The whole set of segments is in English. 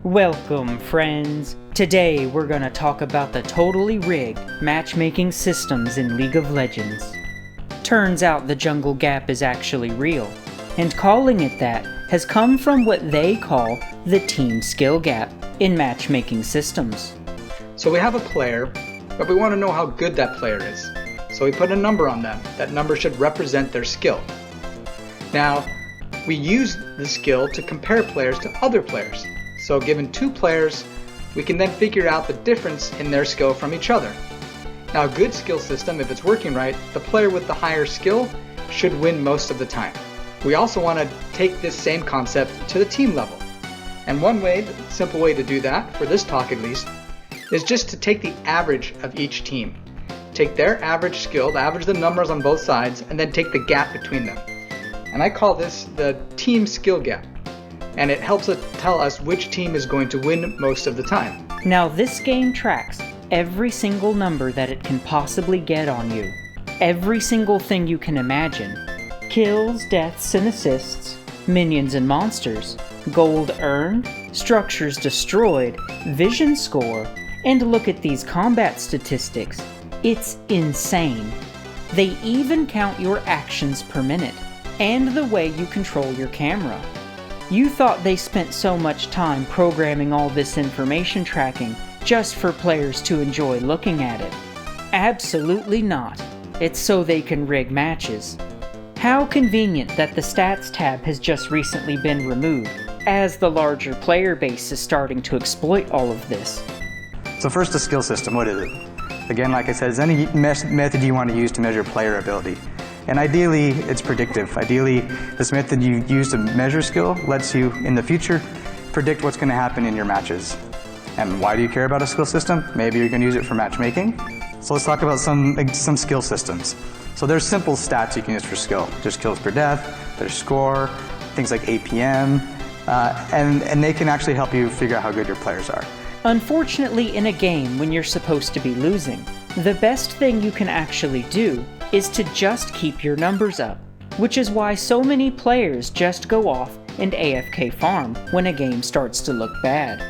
Welcome, friends! Today we're gonna talk about the totally rigged matchmaking systems in League of Legends. Turns out the jungle gap is actually real, and calling it that has come from what they call the team skill gap in matchmaking systems. So we have a player, but we want to know how good that player is. So we put a number on them. That number should represent their skill. Now, we use the skill to compare players to other players. So given two players, we can then figure out the difference in their skill from each other. Now a good skill system, if it's working right, the player with the higher skill should win most of the time. We also want to take this same concept to the team level. And one way, the simple way to do that, for this talk at least, is just to take the average of each team. Take their average skill, average the numbers on both sides, and then take the gap between them. And I call this the team skill gap. And it helps us tell us which team is going to win most of the time. Now this game tracks every single number that it can possibly get on you. Every single thing you can imagine. Kills, deaths, and assists, minions and monsters, gold earned, structures destroyed, vision score, and look at these combat statistics. It's insane. They even count your actions per minute, and the way you control your camera. You thought they spent so much time programming all this information tracking just for players to enjoy looking at it. Absolutely not. It's so they can rig matches. How convenient that the Stats tab has just recently been removed, as the larger player base is starting to exploit all of this. So first, the skill system, what is it? Again, like I said, it's any method you want to use to measure player ability. And ideally, it's predictive. Ideally, this method you use to measure skill lets you, in the future, predict what's going to happen in your matches. And why do you care about a skill system? Maybe you're going to use it for matchmaking. So let's talk about some skill systems. So there's simple stats you can use for skill. There's kills per death, there's score, things like APM, and they can actually help you figure out how good your players are. Unfortunately, in a game when you're supposed to be losing, the best thing you can actually do is to just keep your numbers up, which is why so many players just go off and AFK farm when a game starts to look bad.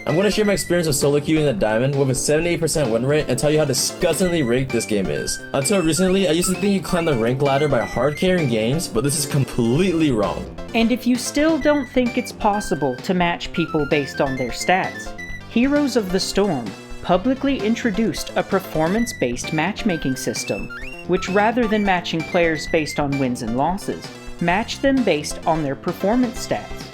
I'm going to share my experience of solo queuing the diamond with a 78% win rate and tell you how disgustingly rigged this game is. Until recently, I used to think you climb the rank ladder by hard carrying games, but this is completely wrong. And if you still don't think it's possible to match people based on their stats, Heroes of the Storm publicly introduced a performance-based matchmaking system, which rather than matching players based on wins and losses, match them based on their performance stats.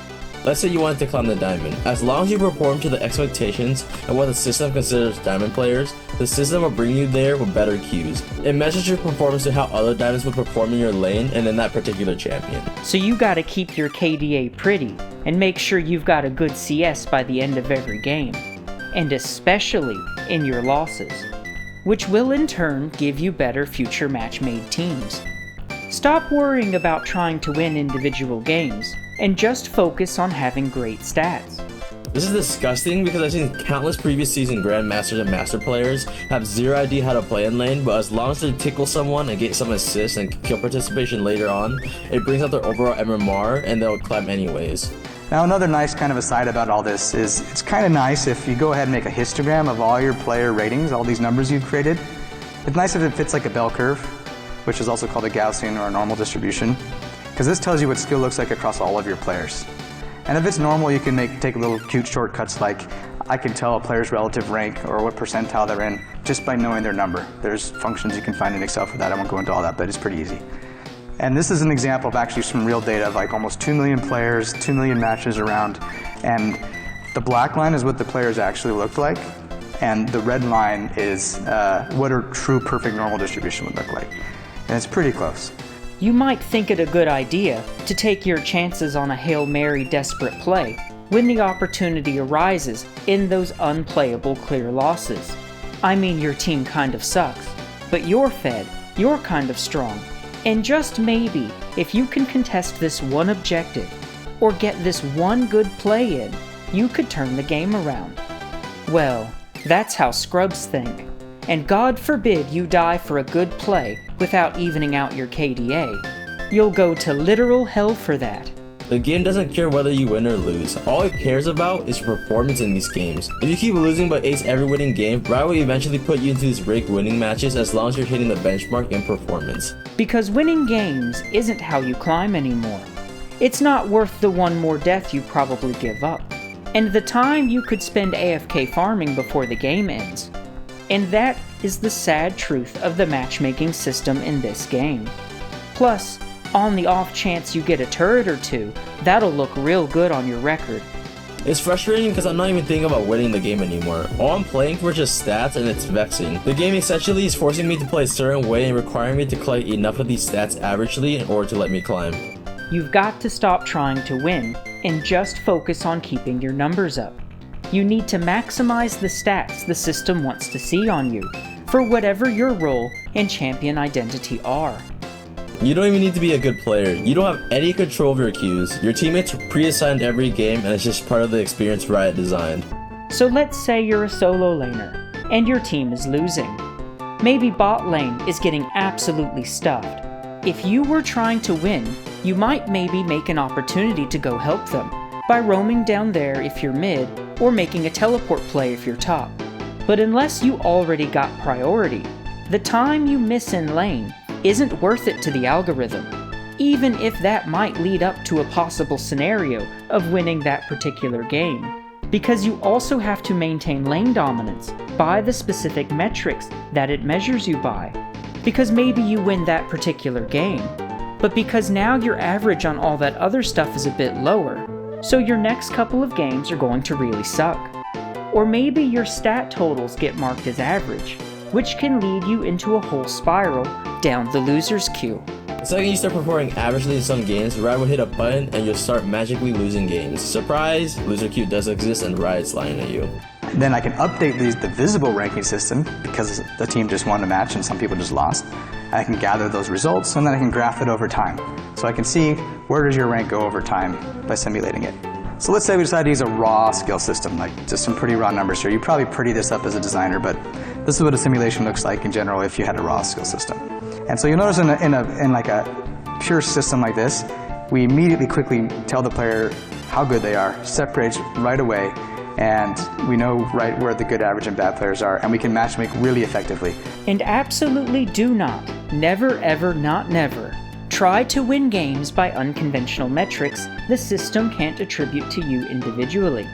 Let's say you wanted to climb the diamond. As long as you perform to the expectations and what the system considers diamond players, the system will bring you there with better queues. It measures your performance to how other diamonds would perform in your lane and in that particular champion. So you gotta keep your KDA pretty, and make sure you've got a good CS by the end of every game. And especially in your losses, which will in turn give you better future match-made teams. Stop worrying about trying to win individual games, and just focus on having great stats. This is disgusting because I've seen countless previous season Grandmasters and Master players have zero idea how to play in lane, but as long as they tickle someone and get some assists and kill participation later on, it brings out their overall MMR and they'll climb anyways. Now another nice kind of aside about all this is it's kind of nice if you go ahead and make a histogram of all your player ratings, all these numbers you've created. It's nice if it fits like a bell curve, which is also called a Gaussian or a normal distribution, because this tells you what skill looks like across all of your players. And if it's normal, you can take little cute shortcuts like I can tell a player's relative rank or what percentile they're in just by knowing their number. There's functions you can find in Excel for that. I won't go into all that, but it's pretty easy. And this is an example of actually some real data of like almost 2 million players, 2 million matches around, and the black line is what the players actually looked like, and the red line is what a true perfect normal distribution would look like. And it's pretty close. You might think it a good idea to take your chances on a Hail Mary desperate play when the opportunity arises in those unplayable clear losses. I mean, your team kind of sucks, but you're fed, you're kind of strong, and just maybe, if you can contest this one objective, or get this one good play in, you could turn the game around. Well, that's how scrubs think. And God forbid you die for a good play without evening out your KDA. You'll go to literal hell for that. The game doesn't care whether you win or lose. All it cares about is your performance in these games. If you keep losing but ace every winning game, Riot will eventually put you into these rigged winning matches as long as you're hitting the benchmark in performance. Because winning games isn't how you climb anymore. It's not worth the one more death you probably give up, and the time you could spend AFK farming before the game ends. And that is the sad truth of the matchmaking system in this game. Plus, on the off chance you get a turret or two, that'll look real good on your record. It's frustrating because I'm not even thinking about winning the game anymore. All I'm playing for is just stats, and it's vexing. The game essentially is forcing me to play a certain way and requiring me to collect enough of these stats averagely in order to let me climb. You've got to stop trying to win and just focus on keeping your numbers up. You need to maximize the stats the system wants to see on you, for whatever your role and champion identity are. You don't even need to be a good player. You don't have any control of your queues. Your teammates are pre-assigned every game, and it's just part of the experience Riot designed. So let's say you're a solo laner, and your team is losing. Maybe bot lane is getting absolutely stuffed. If you were trying to win, you might maybe make an opportunity to go help them, by roaming down there if you're mid, or making a teleport play if you're top. But unless you already got priority, the time you miss in lane isn't worth it to the algorithm, even if that might lead up to a possible scenario of winning that particular game. Because you also have to maintain lane dominance by the specific metrics that it measures you by. Because maybe you win that particular game, but because now your average on all that other stuff is a bit lower, so your next couple of games are going to really suck. Or maybe your stat totals get marked as average, which can lead you into a whole spiral down the loser's queue. The second you start performing averagely in some games, Riot will hit a button and you'll start magically losing games. Surprise! Loser queue does exist and Riot's lying at you. Then I can update the visible ranking system because the team just won a match and some people just lost. I can gather those results and then I can graph it over time. So I can see where does your rank go over time by simulating it. So let's say we decide to use a raw skill system, like just some pretty raw numbers here. You probably pretty this up as a designer, but this is what a simulation looks like in general if you had a raw skill system. And so you'll notice in like a pure system like this, we immediately quickly tell the player how good they are, separates right away, and we know right where the good, average, and bad players are, and we can matchmake really effectively. And absolutely do not, never ever not never, try to win games by unconventional metrics the system can't attribute to you individually,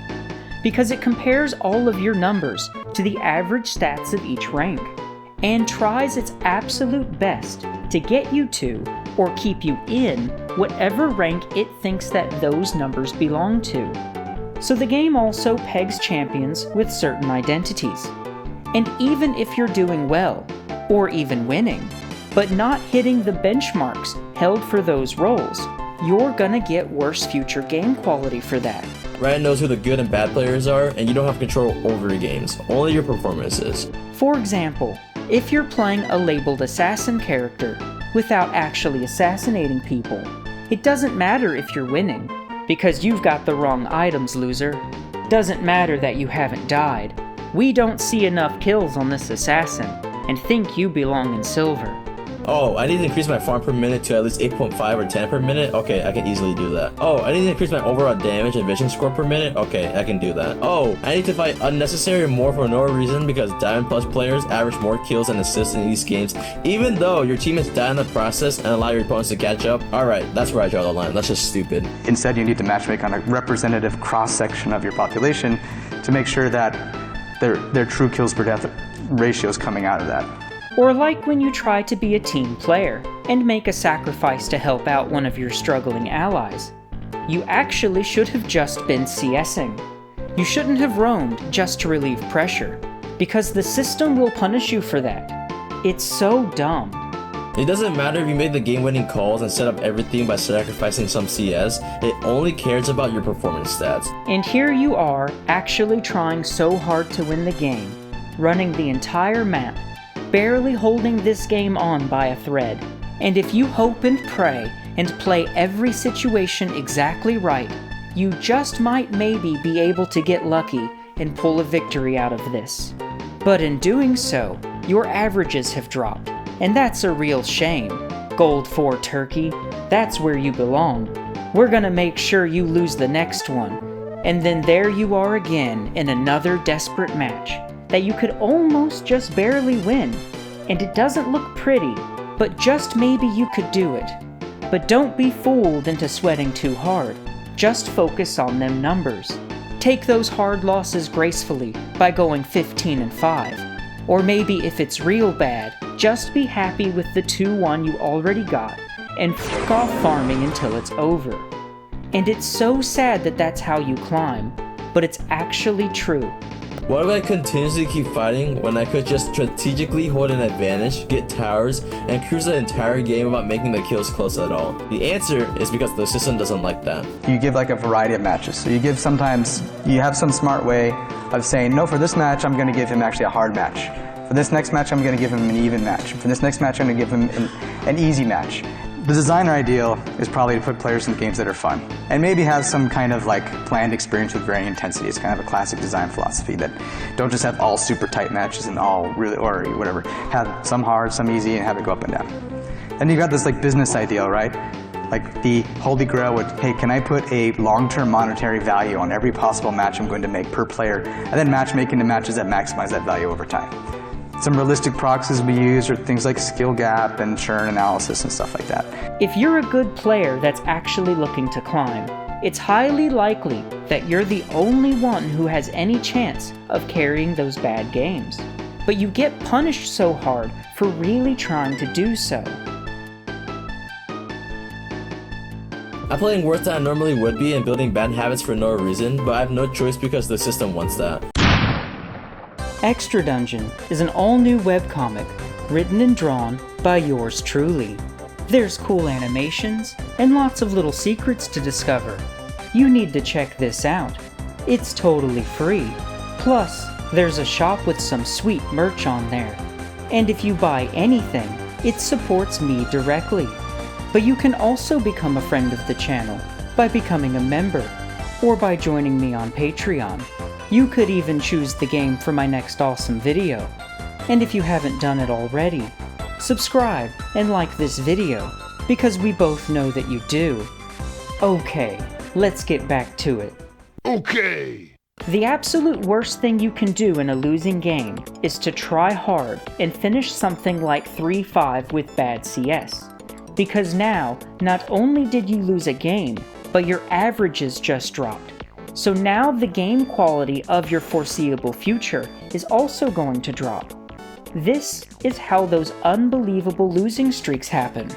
because it compares all of your numbers to the average stats of each rank, and tries its absolute best to get you to, or keep you in, whatever rank it thinks that those numbers belong to. So the game also pegs champions with certain identities. And even if you're doing well, or even winning, but not hitting the benchmarks held for those roles, you're gonna get worse future game quality for that. Riot knows who the good and bad players are, and you don't have control over your games, only your performances. For example, if you're playing a labeled assassin character without actually assassinating people, it doesn't matter if you're winning, because you've got the wrong items, loser. Doesn't matter that you haven't died. We don't see enough kills on this assassin, and think you belong in silver. Oh, I need to increase my farm per minute to at least 8.5 or 10 per minute? Okay, I can easily do that. Oh, I need to increase my overall damage and vision score per minute? Okay, I can do that. Oh, I need to fight unnecessary more for no reason because Diamond Plus players average more kills and assists in these games, even though your teammates die in the process and allow your opponents to catch up. Alright, that's where I draw the line. That's just stupid. Instead, you need to matchmake on a representative cross-section of your population to make sure that their true kills per death ratio is coming out of that. Or like when you try to be a team player and make a sacrifice to help out one of your struggling allies. You actually should have just been CSing. You shouldn't have roamed just to relieve pressure, because the system will punish you for that. It's so dumb. It doesn't matter if you made the game-winning calls and set up everything by sacrificing some CS, it only cares about your performance stats. And here you are, actually trying so hard to win the game, running the entire map, barely holding this game on by a thread. And if you hope and pray and play every situation exactly right, you just might maybe be able to get lucky and pull a victory out of this. But in doing so, your averages have dropped, and that's a real shame. Gold 4 Turkey, that's where you belong. We're gonna make sure you lose the next one. And then there you are again in another desperate match that you could almost just barely win. And it doesn't look pretty, but just maybe you could do it. But don't be fooled into sweating too hard. Just focus on them numbers. Take those hard losses gracefully by going 15-5. Or maybe if it's real bad, just be happy with the 2-1 you already got and f*** off farming until it's over. And it's so sad that that's how you climb, but it's actually true. Why do I continuously keep fighting when I could just strategically hold an advantage, get towers, and cruise the entire game without making the kills close at all? The answer is because the system doesn't like that. You give like a variety of matches. So you have some smart way of saying, no, for this match, I'm gonna give him actually a hard match. For this next match, I'm gonna give him an even match. For this next match, I'm gonna give him an easy match. The designer ideal is probably to put players in games that are fun and maybe have some kind of like planned experience with varying intensity. It's kind of a classic design philosophy that don't just have all super tight matches and all really, or whatever. Have some hard, some easy, and have it go up and down. Then you got this like business ideal, right? Like the holy grail would, hey, can I put a long-term monetary value on every possible match I'm going to make per player, and then matchmaking the matches that maximize that value over time. Some realistic proxies we use are things like skill gap and churn analysis and stuff like that. If you're a good player that's actually looking to climb, it's highly likely that you're the only one who has any chance of carrying those bad games. But you get punished so hard for really trying to do so. I'm playing worse than I normally would be and building bad habits for no reason, but I have no choice because the system wants that. Extra Dungeon is an all-new webcomic written and drawn by yours truly. There's cool animations and lots of little secrets to discover. You need to check this out. It's totally free. Plus, there's a shop with some sweet merch on there. And if you buy anything, it supports me directly. But you can also become a friend of the channel by becoming a member or by joining me on Patreon. You could even choose the game for my next awesome video. And if you haven't done it already, subscribe and like this video, because we both know that you do. Okay, let's get back to it. Okay. The absolute worst thing you can do in a losing game is to try hard and finish something like 3-5 with bad CS. Because now, not only did you lose a game, but your averages just dropped. So now the game quality of your foreseeable future is also going to drop. This is how those unbelievable losing streaks happen.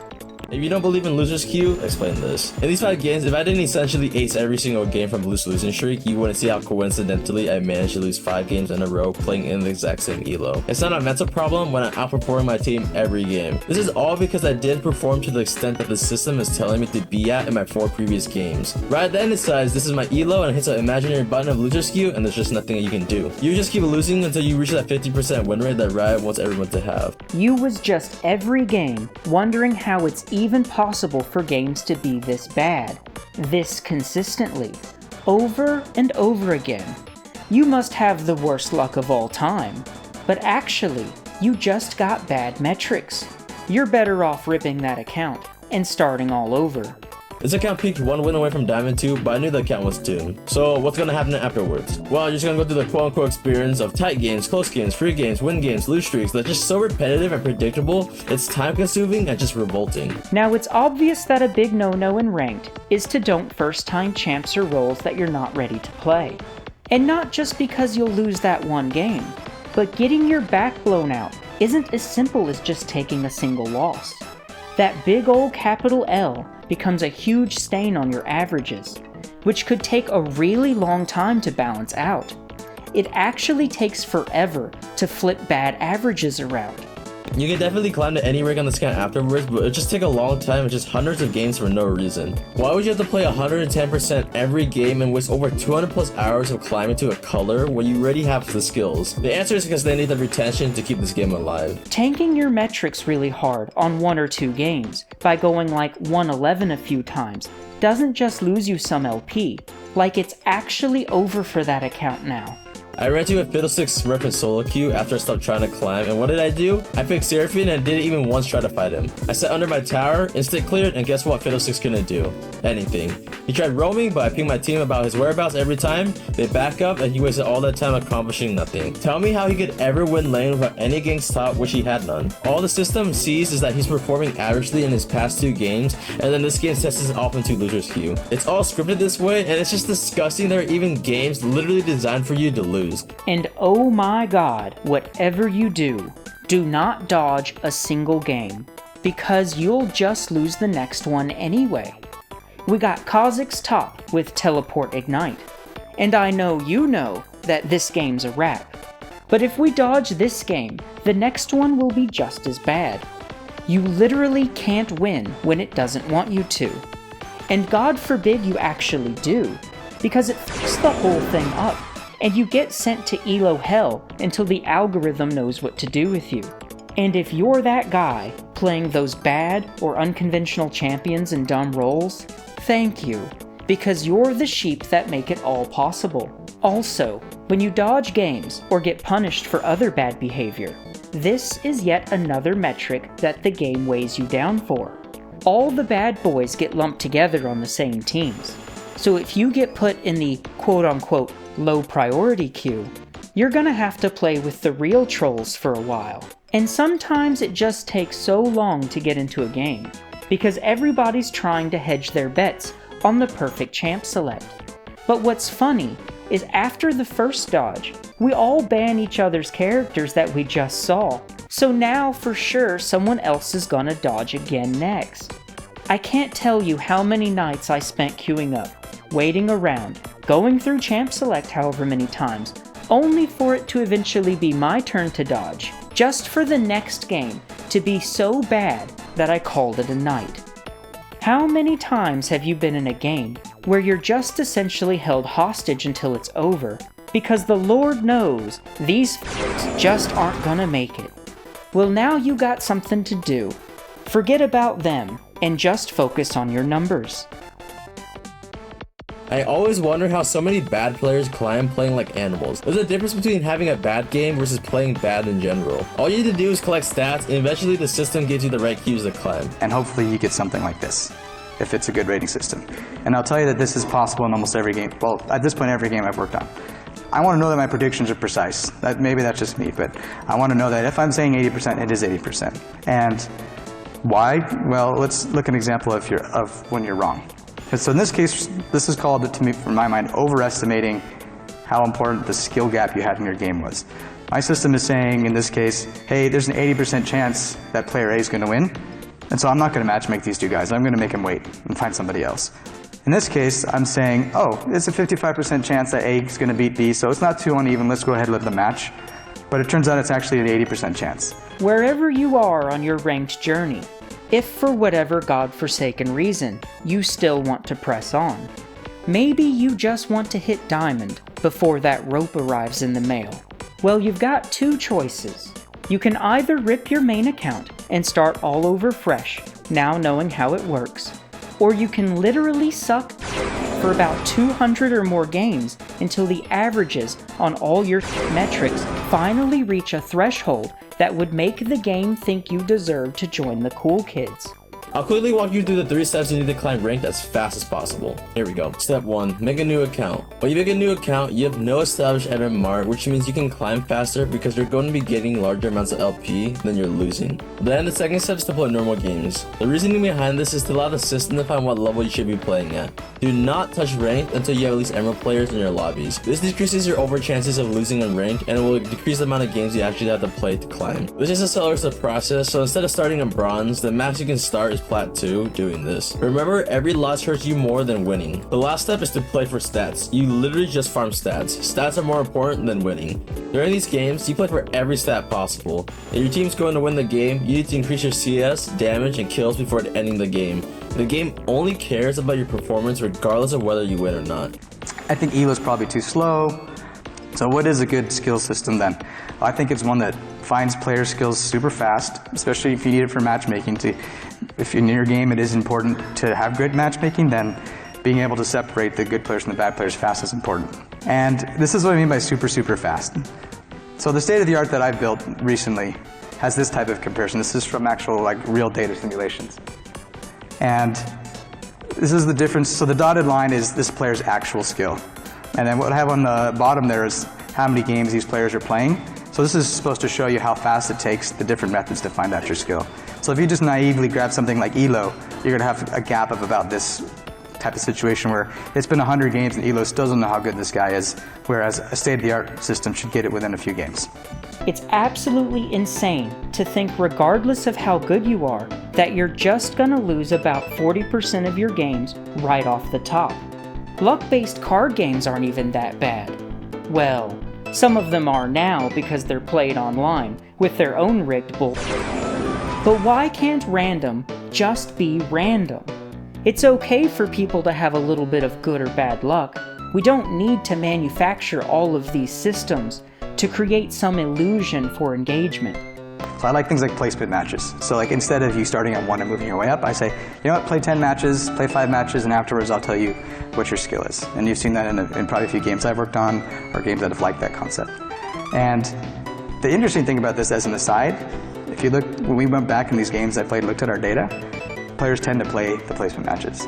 If you don't believe in loser's queue, explain this. In these 5 games, if I didn't essentially ace every single game from losing streak, you wouldn't see how coincidentally I managed to lose 5 games in a row playing in the exact same elo. It's not a mental problem when I'm outperforming my team every game. This is all because I didn't perform to the extent that the system is telling me to be at in my 4 previous games. Right then it decides this is my elo and hits an imaginary button of loser's queue, and there's just nothing you can do. You just keep losing until you reach that 50% win rate that Riot wants everyone to have. You was just every game wondering how it's even possible for games to be this bad, this consistently, over and over again. You must have the worst luck of all time, but actually, you just got bad metrics. You're better off ripping that account and starting all over. This account peaked 1 win away from Diamond 2, but I knew the account was doomed. So what's gonna happen afterwards? Well, you're just gonna go through the quote-unquote experience of tight games, close games, free games, win games, lose streaks that's just so repetitive and predictable, it's time-consuming and just revolting. Now it's obvious that a big no-no in ranked is to don't first-time champs or roles that you're not ready to play. And not just because you'll lose that one game, but getting your back blown out isn't as simple as just taking a single loss. That big old capital L becomes a huge stain on your averages, which could take a really long time to balance out. It actually takes forever to flip bad averages around. You can definitely climb to any rank on this account afterwards, but it'll just take a long time and just hundreds of games for no reason. Why would you have to play 110% every game and waste over 200 plus hours of climbing to a color when you already have the skills? The answer is because they need the retention to keep this game alive. Tanking your metrics really hard on 1 or 2 games by going like 111 a few times doesn't just lose you some LP, like it's actually over for that account now. I ran into a Fiddlesticks Smurf in solo queue after I stopped trying to climb, and what did I do? I picked Seraphine and didn't even once try to fight him. I sat under my tower, instant cleared, and guess what Fiddlesticks couldn't do? Anything. He tried roaming, but I pinged my team about his whereabouts every time. They back up, and he wasted all that time accomplishing nothing. Tell me how he could ever win lane without any ganks top, which he had none. All the system sees is that he's performing averagely in his past 2 games, and then this game sets us off into loser's queue. It's all scripted this way, and it's just disgusting there are even games literally designed for you to lose. And oh my god, whatever you do not dodge a single game, because you'll just lose the next one anyway. We got Kha'Zix top with Teleport Ignite, and I know you know that this game's a wrap. But if we dodge this game, the next one will be just as bad. You literally can't win when it doesn't want you to. And God forbid you actually do, because it fucks the whole thing up, and you get sent to ELO hell until the algorithm knows what to do with you. And if you're that guy playing those bad or unconventional champions in dumb roles, thank you, because you're the sheep that make it all possible. Also, when you dodge games or get punished for other bad behavior, this is yet another metric that the game weighs you down for. All the bad boys get lumped together on the same teams. So if you get put in the quote-unquote low priority queue, you're gonna have to play with the real trolls for a while. And sometimes it just takes so long to get into a game, because everybody's trying to hedge their bets on the perfect champ select. But what's funny is after the first dodge, we all ban each other's characters that we just saw. So now for sure someone else is gonna dodge again next. I can't tell you how many nights I spent queuing up, waiting around, going through champ select however many times, only for it to eventually be my turn to dodge, just for the next game to be so bad that I called it a night. How many times have you been in a game where you're just essentially held hostage until it's over, because the Lord knows these f***s just aren't gonna make it? Well, now you got something to do. Forget about them and just focus on your numbers. I always wonder how so many bad players climb playing like animals. There's a difference between having a bad game versus playing bad in general. All you need to do is collect stats, and eventually the system gives you the right cues to climb. And hopefully you get something like this, if it's a good rating system. And I'll tell you that this is possible in almost every game. Well, at this point, every game I've worked on. I want to know that my predictions are precise. Maybe that's just me, but I want to know that if I'm saying 80%, it is 80%. And why? Well, let's look at an example of when you're wrong. So in this case, this is called, to me, from my mind, overestimating how important the skill gap you had in your game was. My system is saying, in this case, hey, there's an 80% chance that player A is going to win, and so I'm not going to matchmake these 2 guys. I'm going to make them wait and find somebody else. In this case, I'm saying, oh, it's a 55% chance that A is going to beat B, so it's not too uneven. Let's go ahead and let them match. But it turns out it's actually an 80% chance. Wherever you are on your ranked journey, if for whatever godforsaken reason you still want to press on, maybe you just want to hit diamond before that rope arrives in the mail. Well, you've got 2 choices. You can either rip your main account and start all over fresh, now knowing how it works, or you can literally suck for about 200 or more games until the averages on all your metrics finally reach a threshold that would make the game think you deserve to join the cool kids. I'll quickly walk you through the 3 steps you need to climb ranked as fast as possible. Here we go. Step 1, make a new account. When you make a new account, you have no established MMR, which means you can climb faster because you're going to be getting larger amounts of LP than you're losing. Then the second step is to play normal games. The reasoning behind this is to allow the system to find what level you should be playing at. Do not touch ranked until you have at least Emerald players in your lobbies. This decreases your over chances of losing on rank, and it will decrease the amount of games you actually have to play to climb. This just accelerates the process, so instead of starting in bronze, the max you can start is Plat 2 doing this. Remember, every loss hurts you more than winning. The last step is to play for stats. You literally just farm stats. Stats are more important than winning. During these games, you play for every stat possible. If your team's going to win the game, you need to increase your CS, damage, and kills before ending the game. The game only cares about your performance regardless of whether you win or not. I think ELO is probably too slow. So what is a good skill system then? I think it's one that finds player skills super fast, especially if you need it for matchmaking. If in your game it is important to have good matchmaking, then being able to separate the good players from the bad players fast is important. And this is what I mean by super, super fast. So the state of the art that I've built recently has this type of comparison. This is from actual real data simulations. And this is the difference. So the dotted line is this player's actual skill. And then what I have on the bottom there is how many games these players are playing. So this is supposed to show you how fast it takes the different methods to find out your skill. So if you just naively grab something like ELO, you're going to have a gap of about this type of situation where it's been 100 games and ELO still doesn't know how good this guy is, whereas a state-of-the-art system should get it within a few games. It's absolutely insane to think, regardless of how good you are, that you're just gonna lose about 40% of your games right off the top. Luck-based card games aren't even that bad. Well, some of them are now because they're played online, with their own rigged bullshit. But why can't random just be random? It's okay for people to have a little bit of good or bad luck. We don't need to manufacture all of these systems to create some illusion for engagement. So I like things like placement matches. So instead of you starting at 1 and moving your way up, I say, you know what, play 10 matches, play 5 matches, and afterwards I'll tell you what your skill is. And you've seen that in probably a few games I've worked on, or games that have liked that concept. And the interesting thing about this as an aside, if you look, when we went back in these games I played and looked at our data, players tend to play the placement matches.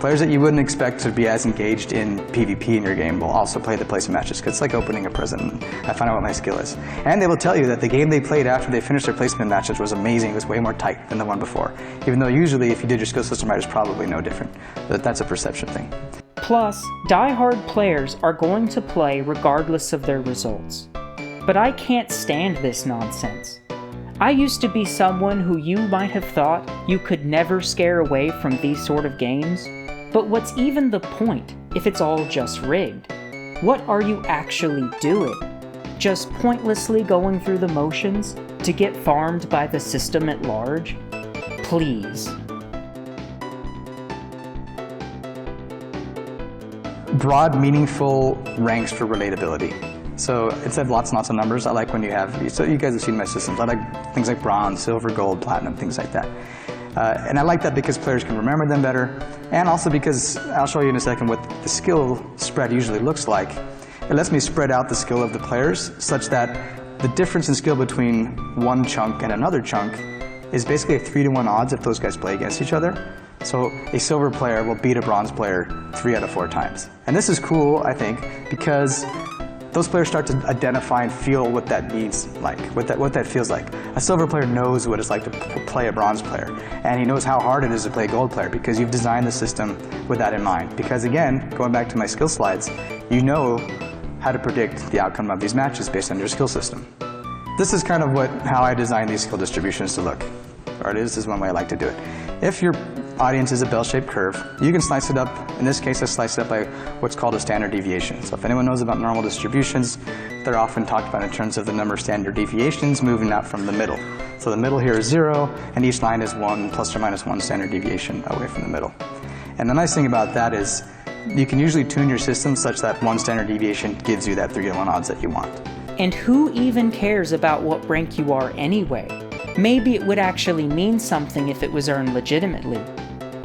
Players that you wouldn't expect to be as engaged in PvP in your game will also play the placement matches, because it's like opening a present. I find out what my skill is. And they will tell you that the game they played after they finished their placement matches was amazing. It was way more tight than the one before. Even though usually if you did your skill system right, it's probably no different. But that's a perception thing. Plus, die-hard players are going to play regardless of their results. But I can't stand this nonsense. I used to be someone who you might have thought you could never scare away from these sort of games. But what's even the point if it's all just rigged? What are you actually doing? Just pointlessly going through the motions to get farmed by the system at large? Please. Broad, meaningful ranks for relatability. So instead of lots and lots of numbers, I like when you have, so you guys have seen my systems, I like things like bronze, silver, gold, platinum, things like that. And I like that because players can remember them better, and also because, I'll show you in a second what the skill spread usually looks like. It lets me spread out the skill of the players such that the difference in skill between one chunk and another chunk is basically a 3-to-1 odds if those guys play against each other. So a silver player will beat a bronze player 3 out of 4 times. And this is cool, I think, because those players start to identify and feel what that means like, what that feels like. A silver player knows what it's like to play a bronze player, and he knows how hard it is to play a gold player because you've designed the system with that in mind. Because again, going back to my skill slides, you know how to predict the outcome of these matches based on your skill system. This is kind of how I design these skill distributions to look, or this is one way I like to do it. If your audience is a bell-shaped curve, you can slice it up. In this case, I slice it up by what's called a standard deviation. So if anyone knows about normal distributions, they're often talked about in terms of the number of standard deviations moving out from the middle. So the middle here is 0, and each line is 1 plus or minus 1 standard deviation away from the middle. And the nice thing about that is you can usually tune your system such that 1 standard deviation gives you that 3-to-1 odds that you want. And who even cares about what rank you are anyway? Maybe it would actually mean something if it was earned legitimately.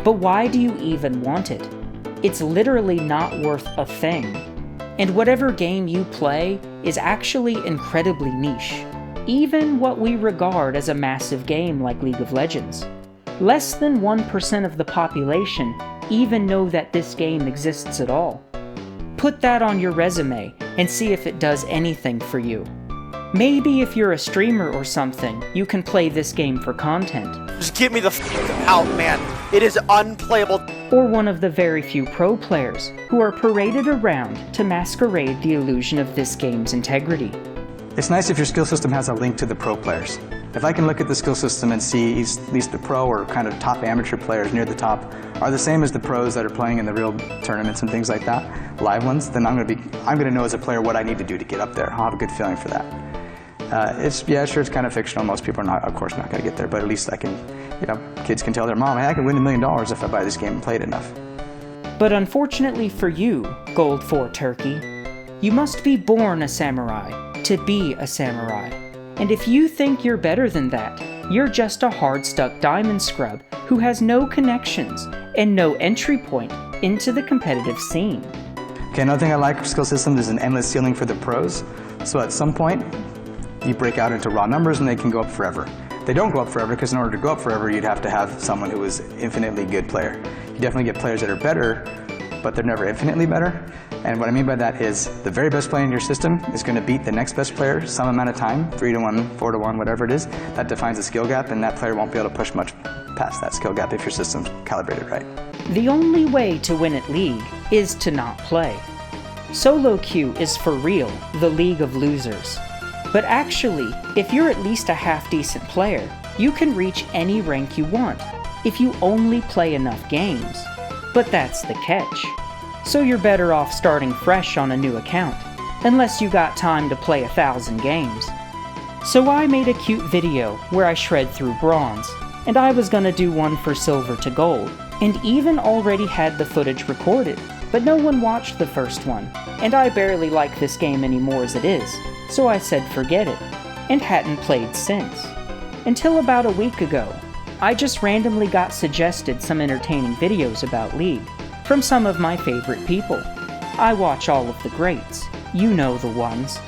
But why do you even want it? It's literally not worth a thing. And whatever game you play is actually incredibly niche. Even what we regard as a massive game like League of Legends. Less than 1% of the population even know that this game exists at all. Put that on your resume and see if it does anything for you. Maybe if you're a streamer or something, you can play this game for content. Just get me the f out, man. It is unplayable. Or one of the very few pro players who are paraded around to masquerade the illusion of this game's integrity. It's nice if your skill system has a link to the pro players. If I can look at the skill system and see at least the pro or kind of top amateur players near the top are the same as the pros that are playing in the real tournaments and things like that, live ones, then I'm gonna know as a player what I need to do to get up there. I'll have a good feeling for that. Sure, it's kind of fictional. Most people are not, of course, not going to get there, but at least I can, kids can tell their mom, hey, I can win $1 million if I buy this game and play it enough. But unfortunately for you, Gold 4 Turkey, you must be born a samurai to be a samurai. And if you think you're better than that, you're just a hard-stuck diamond scrub who has no connections and no entry point into the competitive scene. Okay, another thing I like with skill systems is an endless ceiling for the pros. So at some point, you break out into raw numbers and they can go up forever. They don't go up forever because in order to go up forever, you'd have to have someone who is infinitely good player. You definitely get players that are better, but they're never infinitely better. And what I mean by that is the very best player in your system is going to beat the next best player some amount of time, 3-to-1, 4-to-1, whatever it is. That defines a skill gap, and that player won't be able to push much past that skill gap if your system's calibrated right. The only way to win at League is to not play. Solo queue is for real the league of losers. But actually, if you're at least a half-decent player, you can reach any rank you want, if you only play enough games. But that's the catch. So you're better off starting fresh on a new account, unless you got time to play 1,000 games. So I made a cute video where I shred through bronze, and I was gonna do one for silver to gold, and even already had the footage recorded, but no one watched the first one, and I barely like this game anymore as it is, so I said forget it, and hadn't played since. Until about a week ago, I just randomly got suggested some entertaining videos about League from some of my favorite people. I watch all of the greats, you know the ones.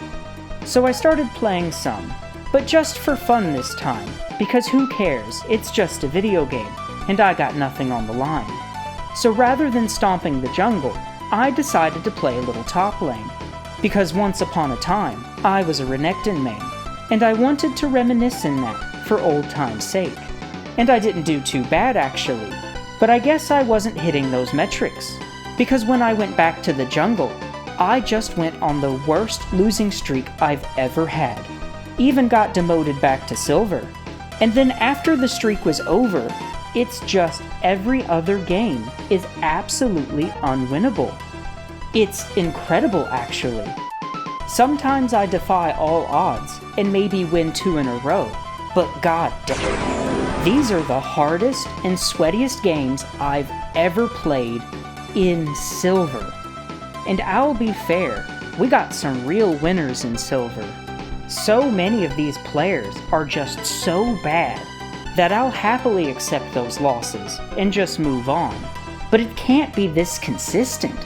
So I started playing some, but just for fun this time, because who cares, it's just a video game, and I got nothing on the line. So rather than stomping the jungle, I decided to play a little top lane, because once upon a time, I was a Renekton main, and I wanted to reminisce in that for old time's sake. And I didn't do too bad actually, but I guess I wasn't hitting those metrics, because when I went back to the jungle, I just went on the worst losing streak I've ever had. Even got demoted back to silver. And then after the streak was over, it's just every other game is absolutely unwinnable. It's incredible actually. Sometimes I defy all odds and maybe win 2 in a row, but god damn, these are the hardest and sweatiest games I've ever played in silver. And I'll be fair, we got some real winners in silver. So many of these players are just so bad that I'll happily accept those losses and just move on. But it can't be this consistent.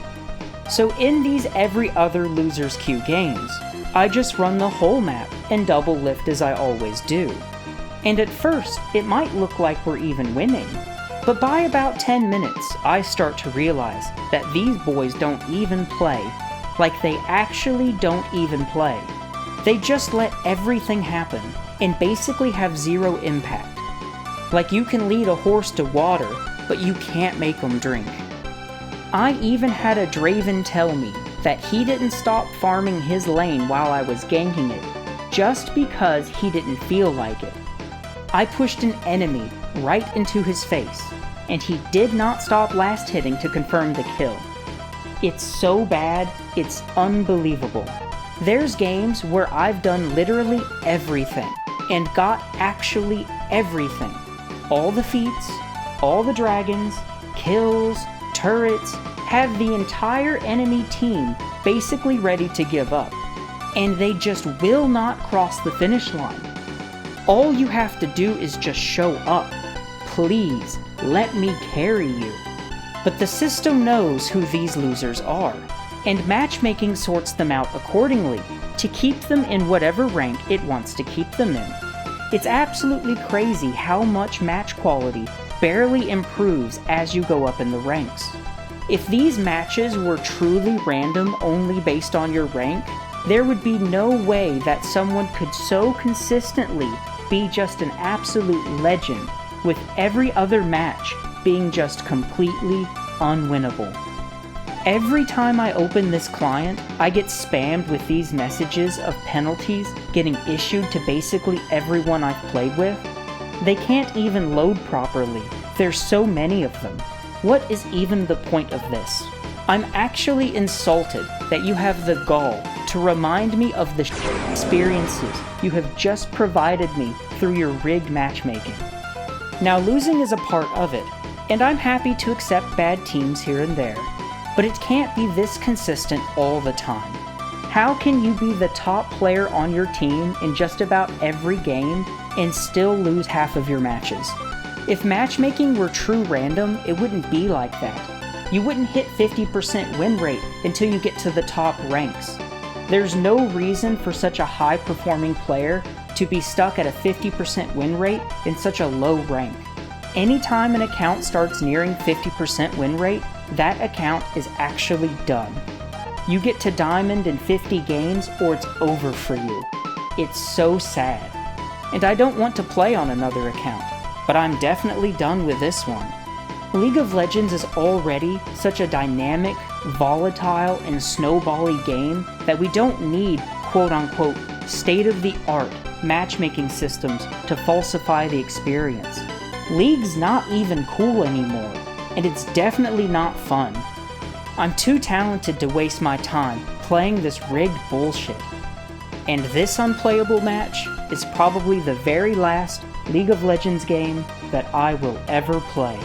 So in these every other losers queue games, I just run the whole map and double lift as I always do. And at first, it might look like we're even winning. But by about 10 minutes, I start to realize that these boys don't even play. Like they actually don't even play. They just let everything happen and basically have zero impact. Like you can lead a horse to water, but you can't make him drink. I even had a Draven tell me that he didn't stop farming his lane while I was ganking it, just because he didn't feel like it. I pushed an enemy right into his face, and he did not stop last hitting to confirm the kill. It's so bad, it's unbelievable. There's games where I've done literally everything, and got actually everything. All the feats, all the dragons, kills, turrets, have the entire enemy team basically ready to give up, and they just will not cross the finish line. All you have to do is just show up. Please, let me carry you. But the system knows who these losers are, and matchmaking sorts them out accordingly to keep them in whatever rank it wants to keep them in. It's absolutely crazy how much match quality barely improves as you go up in the ranks. If these matches were truly random only based on your rank, there would be no way that someone could so consistently be just an absolute legend, with every other match being just completely unwinnable. Every time I open this client, I get spammed with these messages of penalties getting issued to basically everyone I've played with. They can't even load properly. There's so many of them. What is even the point of this? I'm actually insulted that you have the gall to remind me of the experiences you have just provided me through your rigged matchmaking. Now losing is a part of it, and I'm happy to accept bad teams here and there, but it can't be this consistent all the time. How can you be the top player on your team in just about every game and still lose half of your matches? If matchmaking were true random, it wouldn't be like that. You wouldn't hit 50% win rate until you get to the top ranks. There's no reason for such a high-performing player to be stuck at a 50% win rate in such a low rank. Anytime an account starts nearing 50% win rate, that account is actually done. You get to Diamond in 50 games or it's over for you. It's so sad. And I don't want to play on another account, but I'm definitely done with this one. League of Legends is already such a dynamic, volatile, and snowbally game that we don't need quote-unquote state-of-the-art matchmaking systems to falsify the experience. League's not even cool anymore, and it's definitely not fun. I'm too talented to waste my time playing this rigged bullshit. And this unplayable match is probably the very last League of Legends game that I will ever play.